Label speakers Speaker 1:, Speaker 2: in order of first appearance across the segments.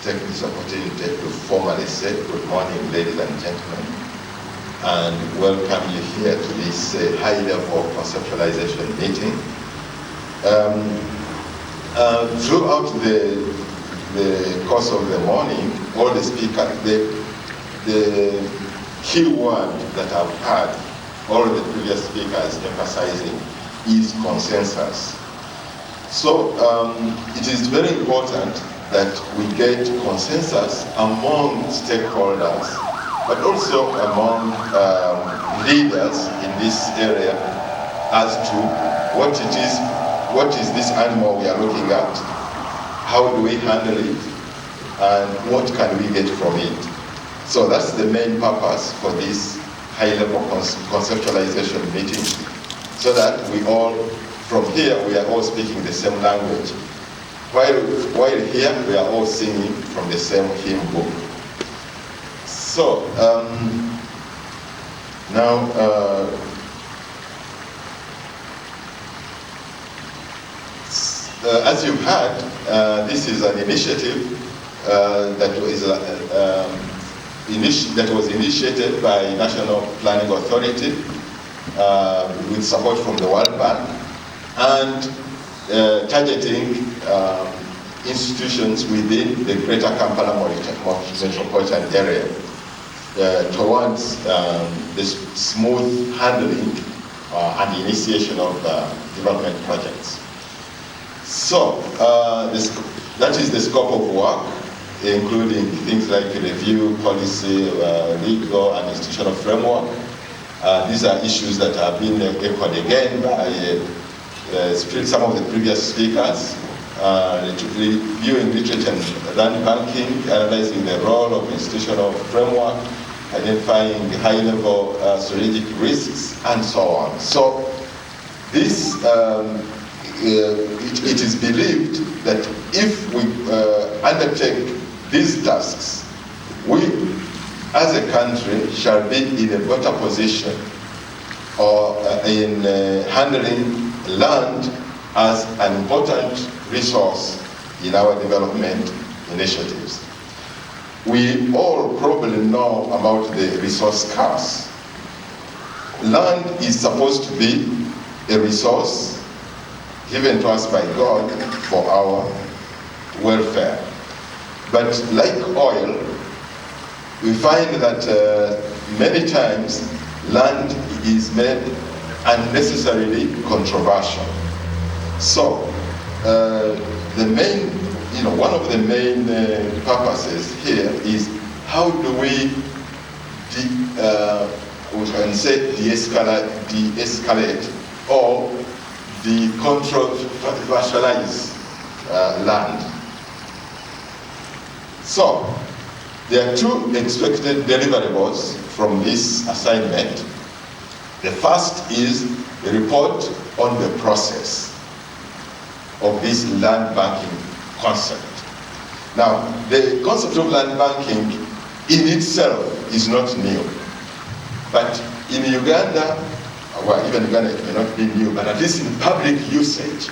Speaker 1: take this opportunity to formally say good morning, ladies and gentlemen, and welcome you here to this high-level conceptualization meeting. Throughout the course of the morning, all the speakers, the key word that I've heard all the previous speakers emphasizing is consensus. So it is very important that we get consensus among stakeholders, but also among leaders in this area as to what is this animal we are looking at, how do we handle it, and what can we get from it. So that's the main purpose for this high-level conceptualization meeting, so that we all, from here, we are all speaking the same language. While here, we are all singing from the same hymn book. So, now, as you heard, this is an initiative that was initiated by National Planning Authority with support from the World Bank, and targeting institutions within the Greater Kampala metropolitan area towards the smooth handling and initiation of development projects. So that is the scope of work, including things like review, policy, legal and institutional framework. These are issues that have been echoed again by some of the previous speakers, reviewing literature and land banking, analyzing the role of institutional framework, identifying high-level strategic risks, and so on. So this, it is believed that if we undertake these tasks, we as a country shall be in a better position in handling land as an important resource in our development initiatives. We all probably know about the resource curse. Land is supposed to be a resource given to us by God for our welfare. But like oil, we find that many times land is made unnecessarily controversial. So one of the main purposes here is how do we can say de-escalate or de-controversialize land. So there are two expected deliverables from this assignment. The first is a report on the process of this land banking concept. Now, the concept of land banking in itself is not new. But in Uganda, well, even Uganda may not be new, but at least in public usage,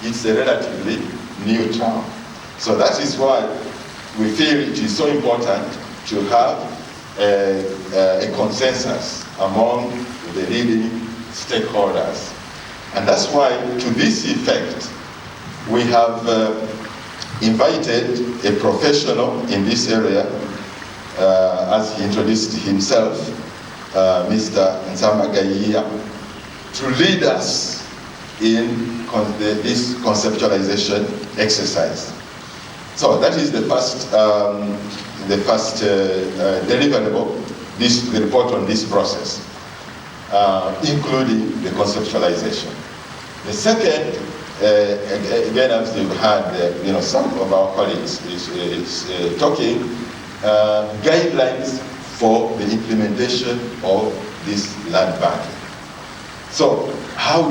Speaker 1: it's a relatively new term. So that is why we feel it is so important to have a consensus among the leading stakeholders. And that's why, to this effect, we have invited a professional in this area, as he introduced himself, Mr. Nzamba Gaiya, to lead us in this conceptualization exercise. So that is the first deliverable, the report on this process, including the conceptualization. The second, again, as you've heard, some of our colleagues is talking guidelines for the implementation of this land banking. So how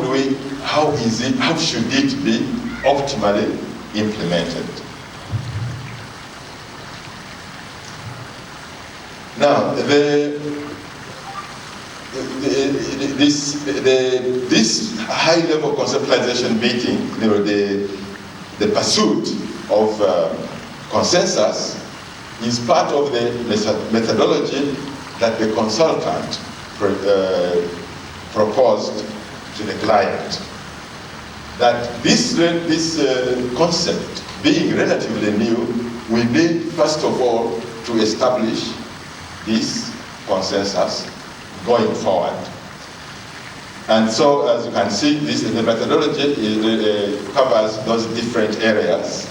Speaker 1: should it be optimally implemented? Now, this high-level conceptualization meeting, the pursuit of consensus is part of the methodology that the consultant proposed to the client. That this concept, being relatively new, we need first of all to establish this consensus going forward. And so, as you can see, the methodology covers those different areas.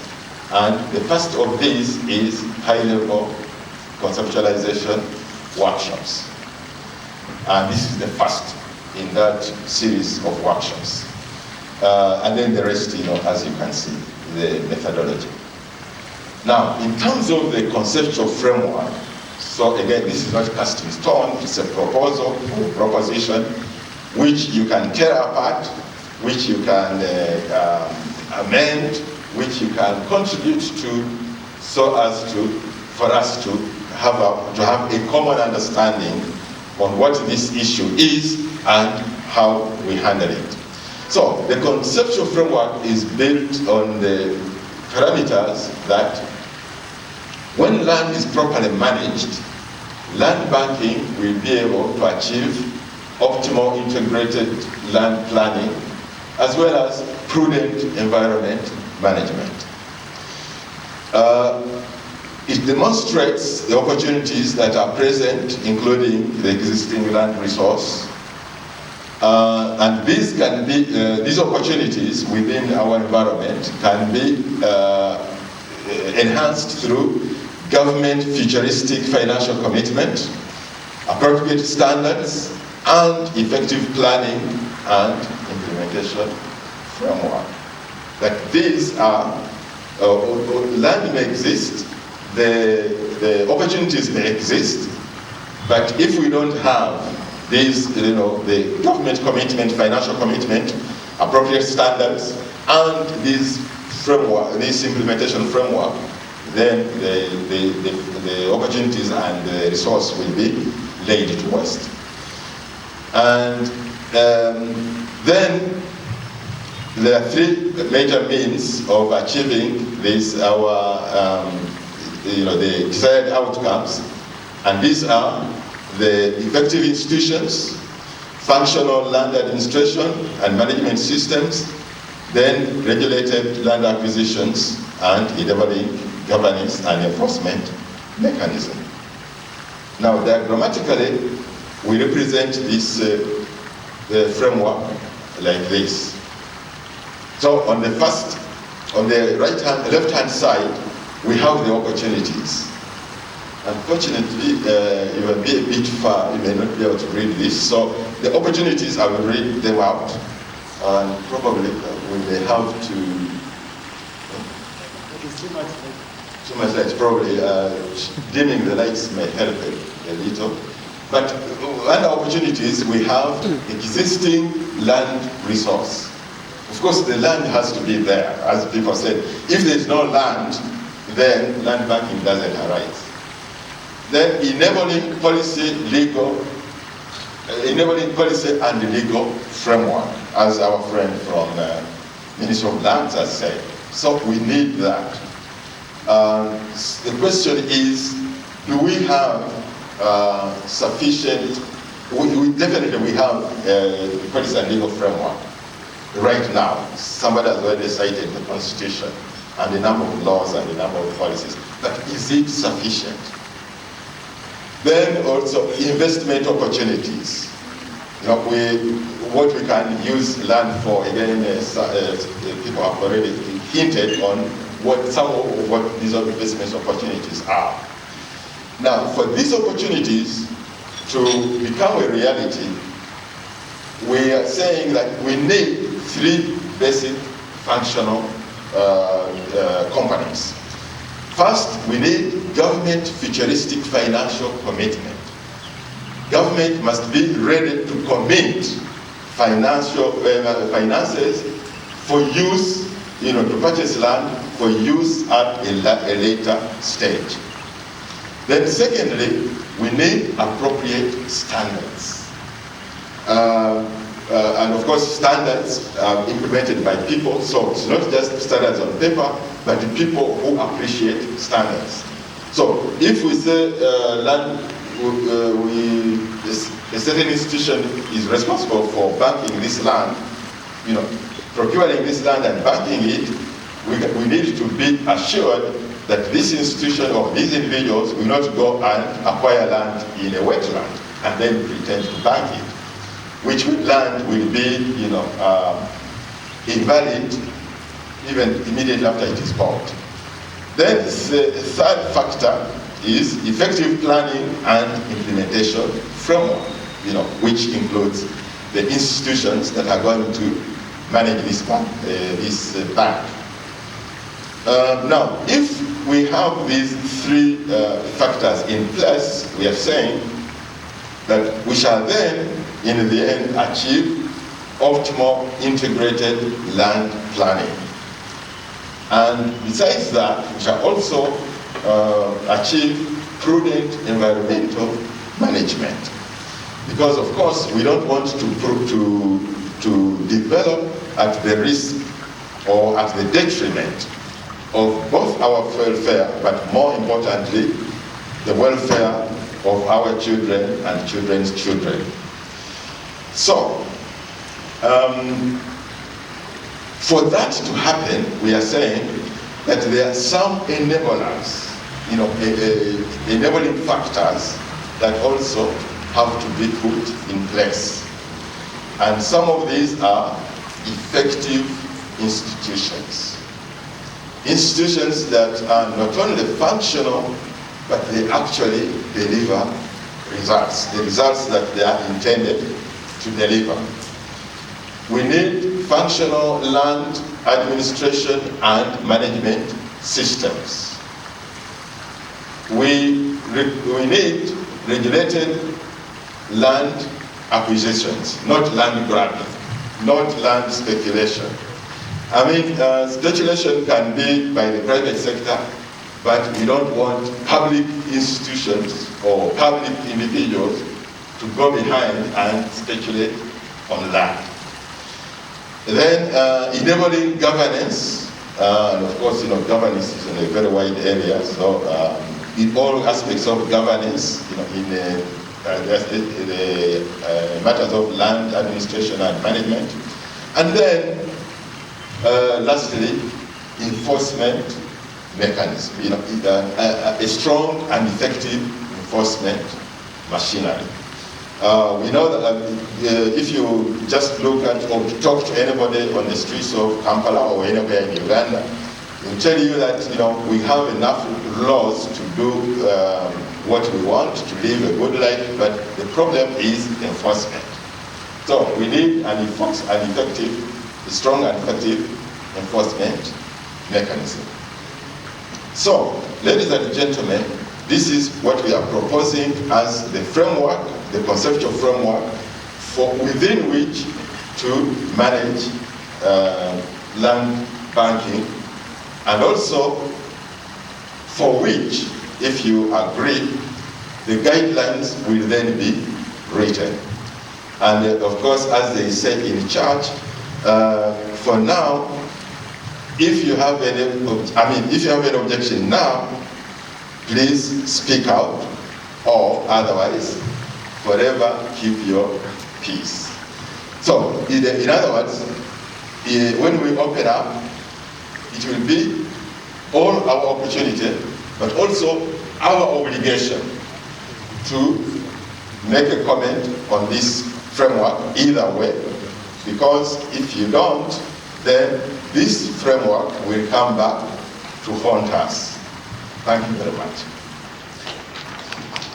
Speaker 1: And the first of these is high-level conceptualization workshops. And this is the first in that series of workshops. And then the rest, as you can see, the methodology. Now, in terms of the conceptual framework, so again, this is not cast in stone, it's a proposal, proposition, which you can tear apart, which you can amend, which you can contribute to, so as for us to have a common understanding on what this issue is and how we handle it. So the conceptual framework is built on the parameters that when land is properly managed, land banking will be able to achieve optimal integrated land planning, as well as prudent environment management. It demonstrates the opportunities that are present, including the existing land resource. And these can be, these opportunities within our environment can be enhanced through government futuristic financial commitment, appropriate standards, and effective planning and implementation framework. That these are, land may exist, the opportunities may exist, but if we don't have these, the government commitment, financial commitment, appropriate standards, and this framework, this implementation framework, then the opportunities and the resource will be laid to waste. And then there are three major means of achieving this, the desired outcomes, and these are the effective institutions, functional land administration and management systems, then regulated land acquisitions, and enabling governance and enforcement mechanism. Now, diagrammatically, we represent this framework like this. So on the left-hand side, we have the opportunities. Unfortunately, you will be a bit far, you may not be able to read this. So the opportunities, I will read them out, and probably we may have to. Too much light, probably dimming the lights may help a little. But under opportunities, we have existing land resource. Of course, the land has to be there, as people said. If there's no land, then land banking doesn't arise. Then enabling policy and legal framework, as our friend from Ministry of Lands has said. So we need that. The question is, do we have sufficient? We definitely have policy and legal framework right now. Somebody has already cited the Constitution and the number of laws and the number of policies. But is it sufficient? Then also investment opportunities. What we can use land for, again, people have already hinted on some of what these investment opportunities are. Now, for these opportunities to become a reality, we are saying that we need three basic functional components. First, we need government futuristic financial commitment. Government must be ready to commit finances for use, to purchase land for use at a later stage. Then secondly, we need appropriate standards. and of course standards are implemented by people, so it's not just standards on paper, but the people who appreciate standards. So if we say a certain institution is responsible for banking this land, procuring this land and banking it, we need to be assured that this institution or these individuals will not go and acquire land in a wetland and then pretend to bank it, which land will be, invalid even immediately after it is bought. Then the third factor is effective planning and implementation framework, which includes the institutions that are going to manage this bank. Now, if we have these three factors in place, we are saying that we shall then, in the end, achieve optimal integrated land planning. And besides that, we shall also achieve prudent environmental management. Because, of course, we don't want to develop at the risk or at the detriment of both our welfare, but more importantly, the welfare of our children and children's children. So, for that to happen, we are saying that there are some enablers, enabling factors that also have to be put in place. And some of these are effective institutions. Institutions that are not only functional, but they actually deliver results, the results that they are intended to deliver. We need functional land administration and management systems. We need regulated land acquisitions, not land grabbing, not land speculation. I mean, speculation can be by the private sector, but we don't want public institutions or public individuals to go behind and speculate on land. Then enabling governance, and of course, governance is in a very wide area, so in all aspects of governance, in the matters of land administration and management. And then, lastly, enforcement mechanism, a strong and effective enforcement machinery. We know that if you just look at or talk to anybody on the streets of Kampala or anywhere in Uganda, they'll tell you that we have enough laws to do what we want, to live a good life, but the problem is enforcement. So we need a strong and effective enforcement mechanism. So, ladies and gentlemen, this is what we are proposing as the framework, the conceptual framework, within which to manage land banking, and also for which, if you agree, the guidelines will then be written. And of course, as they said in church, for now, if you have an objection now, please speak out, or otherwise, forever keep your peace. So, in other words, when we open up, it will be all our opportunity, but also our obligation to make a comment on this framework either way, because if you don't, then this framework will come back to haunt us. Thank you very much.